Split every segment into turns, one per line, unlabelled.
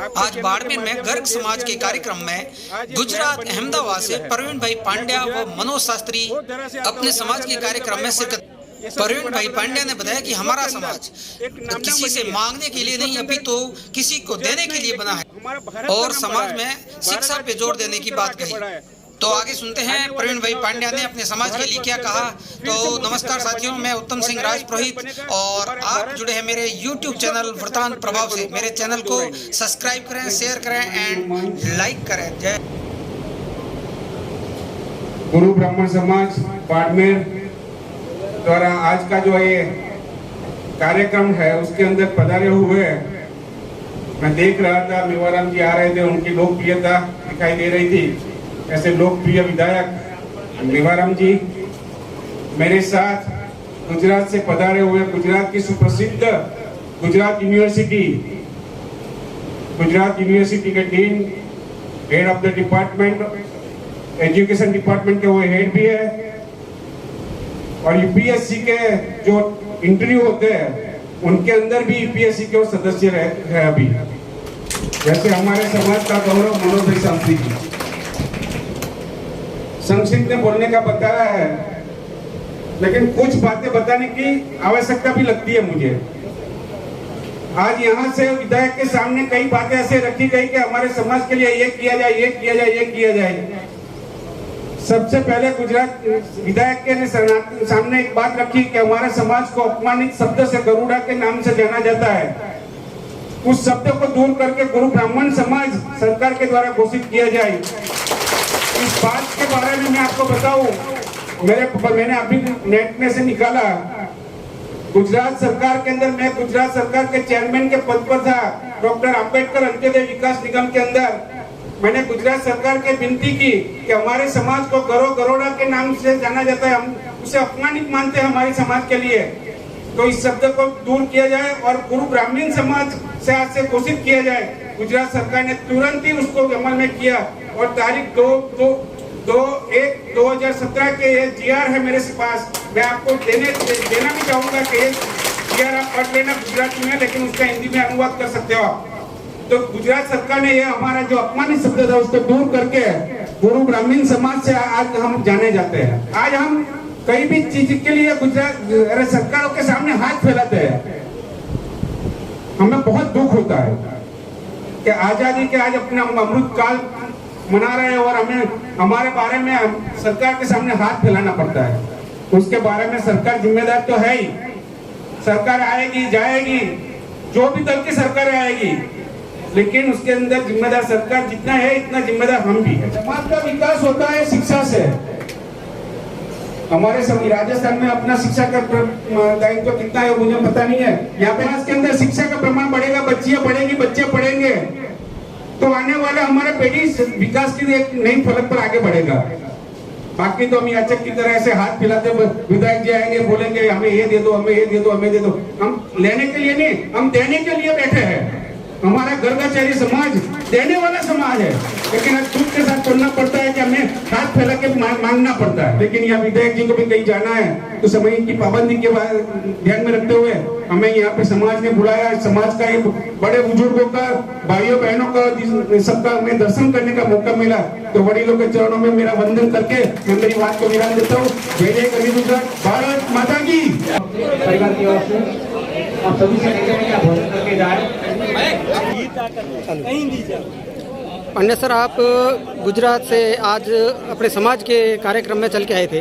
आज बाड़मेर में गर्ग समाज के कार्यक्रम में गुजरात अहमदाबाद से प्रवीण भाई पांड्या व मनोज शास्त्री अपने समाज के कार्यक्रम में शिरकत। प्रवीण भाई पांड्या ने बताया कि हमारा समाज किसी से मांगने के लिए नहीं अभी तो किसी को देने के लिए बना है और समाज में शिक्षा पे जोर देने की बात कही। तो आगे सुनते हैं प्रवीण भाई पांड्या ने अपने समाज के लिए क्या कहा। तो नमस्कार साथियों, मैं उत्तम सिंह राजपुरोहित और आप जुड़े हैं मेरे YouTube चैनल वृतांत प्रभाव से। मेरे चैनल को सब्सक्राइब करें, शेयर करें एंड लाइक करें। जय
गुरु ब्राह्मण समाज बाड़मेर द्वारा आज का जो ये कार्यक्रम है उसके अंदर पधारे हुए मैं देख रहा था, मेवाराम जी आ रहे थे, उनकी लोकप्रियता दिखाई दे रही थी। ऐसे लोकप्रिय विधायक मेवाराम जी मेरे साथ गुजरात से पधारे हुए, गुजरात की सुप्रसिद्ध गुजरात यूनिवर्सिटी के dean, head of the department, education department के वो हेड भी है और यूपीएससी के जो इंटरव्यू होते हैं उनके अंदर भी यूपीएससी के वो सदस्य है अभी, जैसे हमारे समाज का गौरव मनोज भाई शास्त्री जी। संक्षिप्त में बोलने का बताया है, लेकिन कुछ बातें बताने की आवश्यकता भी लगती है मुझे। आज यहाँ से विधायक के सामने कई बातें ऐसे रखी गई कि हमारे समाज के लिए ये किया जाए, ये किया जाए, ये किया जाए। सबसे पहले गुजरात विधायक के सामने एक बात रखी कि हमारे समाज को अपमानित शब्द से गरुड़ा के नाम से जाना जाता है। उस शब्द को दूर करके गुरु ब्राह्मण समाज सरकार के द्वारा घोषित किया जाए। इस बात के बारे में मैं आपको बताऊं, मैंने अभी नेट में से निकाला, गुजरात सरकार के अंदर मैं गुजरात सरकार के चेयरमैन के पद पर था, डॉक्टर अंबेडकर अंत्योदय विकास निगम के अंदर। मैंने गुजरात सरकार के विनती की कि हमारे समाज को गरोड़ा के नाम से जाना जाता है, हम उसे अपमानित मानते हैं हमारे समाज के लिए, तो इस शब्द को दूर किया जाए और गुरु ब्राह्मण समाज से आज से घोषित किया जाए। गुजरात सरकार ने तुरंत ही उसको अमल में किया और तारीख 2/1/2017 के ये जीआर है मेरे पास, मैं आपको देना भी चाहूंगा कि ये जीआर आप पढ़ लेना गुजराती में, लेकिन उसका हिंदी में अनुवाद कर सकते हो आप। तो गुजरात सरकार ने ये हमारा जो अपमानित शब्द था उसको दूर करके गुरु ब्राह्मण समाज से आज हम जाने जाते हैं। आज हम कई भी चीज के लिए गुजरात सरकारों के सामने हाथ फैलाते हैं। हमें बहुत दुख होता है कि आजादी के आज अपना अमृत काल मना रहे हैं और हमें हमारे बारे में सरकार के सामने हाथ फैलाना पड़ता है। उसके बारे में सरकार जिम्मेदार तो है ही, सरकार आएगी जाएगी, जो भी दल की सरकार आएगी, लेकिन उसके अंदर जिम्मेदार सरकार जितना है इतना जिम्मेदार हम भी है। समाज का विकास होता है शिक्षा से। हमारे सभी राजस्थान में अपना शिक्षा का दायित्व कितना है मुझे पता नहीं है। यहाँ पे इसके अंदर शिक्षा का प्रमाण बढ़ेगा, बच्चियां पढ़ेंगी, बच्चे पढ़ेंगे, तो आने वाला हमारा पीढ़ी विकास की एक नई फलक पर आगे बढ़ेगा। बाकी तो हम याचक की तरह से हाथ फैलाते विधायक जी आएंगे, बोलेंगे हमें ये दे दो, हमें ये दे दो, हमें दे दो। हम लेने के लिए नहीं, हम देने के लिए बैठे हैं। हमारा गर्गाचारी समाज देने वाला समाज है, लेकिन आज दुख के साथ चलना पड़ता है कि हमें हाथ फैला के मांगना पड़ता है। लेकिन यहाँ विधायक जी को भी कहीं जाना है तो समय की पाबंदी के ध्यान में रखते हुए हमें यहाँ पे समाज ने बुलाया। समाज का बड़े बुजुर्गों का, भाइयों बहनों का, सबका हमें दर्शन करने का मौका मिला, तो वडीलों के चरणों में मेरा वंदन करके मैं मेरी बात को विराम देता हूँ। जय जय गरीब गुजरात, भारत माता की। परिवार की ओर से आप सभी से भोजन करके जाए।
पांड्या सर, आप गुजरात से आज अपने समाज के कार्यक्रम में चल के आए थे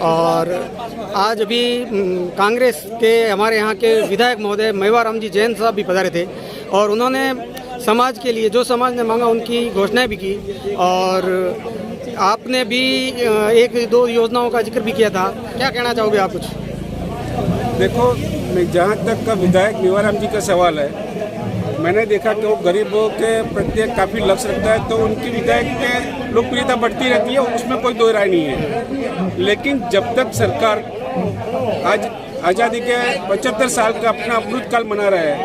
और आज अभी कांग्रेस के हमारे यहाँ के विधायक महोदय मेवाराम जी जैन साहब भी पधारे थे और उन्होंने समाज के लिए जो समाज ने मांगा उनकी घोषणाएं भी की और आपने भी एक दो योजनाओं का जिक्र भी किया था। क्या कहना चाहोगे आप कुछ?
देखो, मैं जहाँ तक का विधायक मेवाराम जी का सवाल है, मैंने देखा कि वो गरीबों के प्रत्येक काफ़ी लक्ष्य रखता है, तो उनकी विधायक के लोकप्रियता बढ़ती रहती है, उसमें कोई दो राय नहीं है। लेकिन जब तक सरकार आज आज़ादी के 75 साल का अपना अमृत काल मना रहा है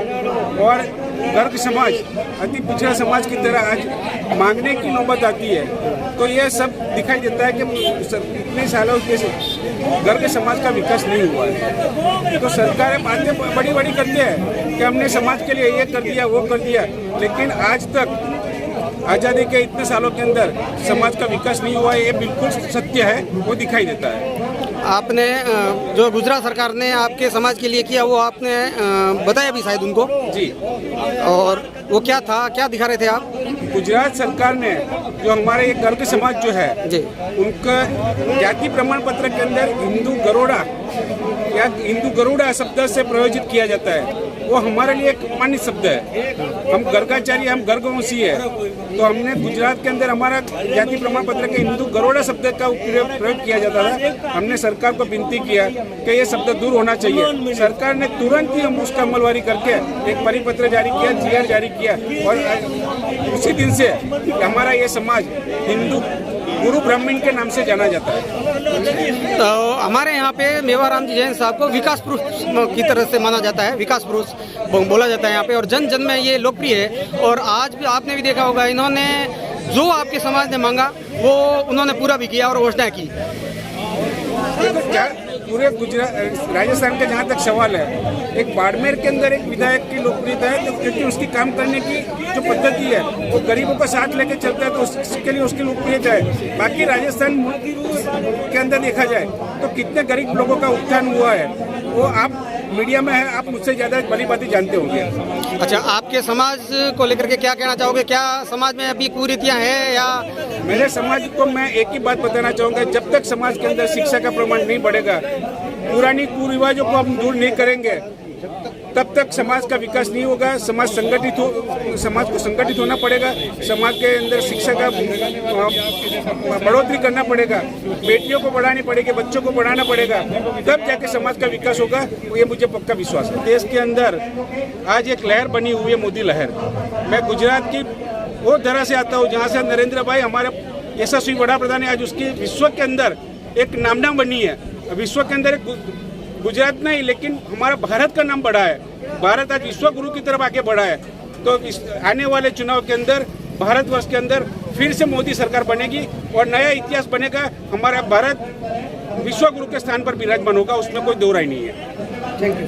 और गर्ग समाज अति पिछड़ा समाज की तरह आज मांगने की नौबत आती है, तो यह सब दिखाई देता है कि इतने सालों के गर्ग समाज का विकास नहीं हुआ है। तो सरकारें बातें बड़ी बड़ी करती है कि हमने समाज के लिए ये कर दिया वो कर दिया, लेकिन आज तक आज़ादी के इतने सालों के अंदर समाज का विकास नहीं हुआ है, ये बिल्कुल सत्य है, वो दिखाई देता है।
आपने जो गुजरात सरकार ने आपके समाज के लिए किया वो आपने बताया भी शायद उनको
जी,
और वो क्या था, क्या दिखा रहे थे आप?
गुजरात सरकार ने जो हमारे ये गर्ग समाज जो है
जी,
उनका जाति प्रमाण पत्र के अंदर हिंदू गरुड़ा या हिंदू गरुड़ा शब्द से प्रयोजित किया जाता है, वो हमारे लिए एक मान्य शब्द है। हम गर्गाचारी, हम गर्गवंशी है, तो हमने गुजरात के अंदर हमारा जाति प्रमाण पत्र के हिंदू गरुड़ा शब्द का प्रयोग किया जाता था। हमने सरकार को विनती किया कि ये शब्द दूर होना चाहिए। सरकार ने तुरंत ही हम उसका अमलवारी करके एक परिपत्र जारी किया, जीआर जारी किया, और उसी दिन से हमारा ये समाज हिंदू गुरु ब्राह्मण के नाम से जाना जाता है।
तो हमारे यहाँ पे मेवाराम जी जैन साहब को विकास पुरुष की तरह से माना जाता है, विकास पुरुष बोला जाता है यहाँ पे, और जन जन में ये लोकप्रिय है। और आज भी आपने भी देखा होगा, इन्होंने जो आपके समाज ने मांगा वो उन्होंने पूरा भी किया और घोषणा की।
पूरे गुजरात राजस्थान का जहाँ तक सवाल है, एक बाड़मेर के अंदर एक विधायक की लोकप्रियता है, तो क्योंकि उसकी काम करने की जो पद्धति है वो गरीबों का साथ लेके चलता है, तो उसके लिए उसकी लोकप्रियता है। बाकी राजस्थान के अंदर देखा जाए तो कितने गरीब लोगों का उत्थान हुआ है, वो आप मीडिया में है, आप मुझसे ज़्यादा भली बातें जानते होंगे।
अच्छा, आपके समाज को लेकर के क्या कहना चाहोगे? क्या समाज में अभी कुरीतियाँ हैं या?
मेरे समाज को मैं एक ही बात बताना चाहूँगा, जब तक समाज के अंदर शिक्षा का प्रमाण नहीं बढ़ेगा, पुरानी कुरिवाजों को हम दूर नहीं करेंगे, तब तक समाज का विकास नहीं होगा। समाज को संगठित होना पड़ेगा, समाज के अंदर शिक्षा का बढ़ोतरी करना पड़ेगा, बेटियों को बढ़ानी पड़ेगी, बच्चों को बढ़ाना पड़ेगा, तब जाके समाज का विकास होगा, ये मुझे पक्का विश्वास है। देश के अंदर आज एक लहर बनी हुई है, मोदी लहर। मैं गुजरात की वो तरह से आता हूँ जहाँ से नरेंद्र भाई हमारे यशस्वी वड़ा प्रधान है, आज उसकी विश्व के अंदर एक नामना बनी है। विश्व के अंदर गुजरात नहीं, लेकिन हमारा भारत का नाम बढ़ा है। भारत आज विश्व गुरु की तरफ आगे बढ़ा है। तो इस आने वाले चुनाव के अंदर भारतवर्ष के अंदर फिर से मोदी सरकार बनेगी और नया इतिहास बनेगा। हमारा भारत विश्व गुरु के स्थान पर विराजमान होगा, उसमें कोई दो राय नहीं है।
Thank you.